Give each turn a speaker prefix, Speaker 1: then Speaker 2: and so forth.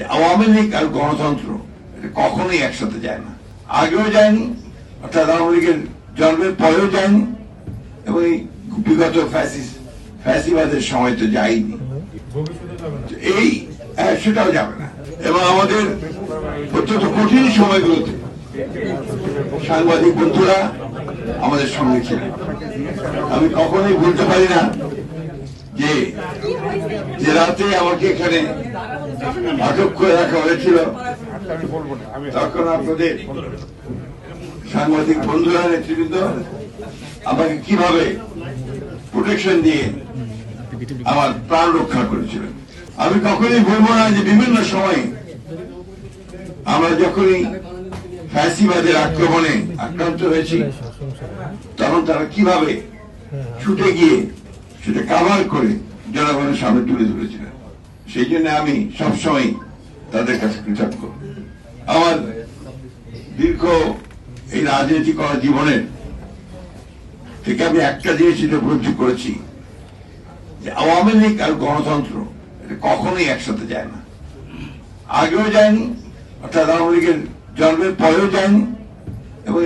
Speaker 1: যে আওয়ামী লীগ আর গণতন্ত্র এটা কখনোই একসাথে যায় না, আগেও যায়নি, অর্থাৎ আওয়ামী লীগের জন্মের পরেও যায়নি, এবং এই বিগত ফ্যাসিবাদের সময় তো যায়নি, এই সেটাও যাবে না। এবং আমাদের অত্যন্ত কঠিন সময়গুলোতে সাংবাদিক বন্ধুরা আমাদের সঙ্গে ছিলেন। আমি কখনোই ভুলতে পারি না যে রাতে আমাকে এখানে আটক করে রাখা হয়েছিল, তখন আপনাদের সাংবাদিক বন্ধুরা, নেতৃবৃন্দ আমাকে কিভাবে প্রোটেকশন দিয়ে আমার প্রাণ রক্ষা করেছিলেন। আমি কখনোই বলবো না যে বিভিন্ন সময় আমরা যখনই ফ্যাসিবাদের আক্রমণে আক্রান্ত হয়েছি তখন তারা কিভাবে ছুটে গিয়ে সেটা কাভার করে জনগণের সামনে তুলে ধরেছিলেন। সেই জন্য আমি সবসময় তাদের কাছে কৃতজ্ঞ। আমার দীর্ঘ এই রাজনীতি করা জীবনের থেকে আমি একটা জিনিস উপলব্ধি করেছি যে আওয়ামী লীগ আর গণতন্ত্র এটা কখনোই একসাথে যায় না, আগেও যায়নি, অর্থাৎ আওয়ামী লীগের জন্মের পরেও যায়নি, এবং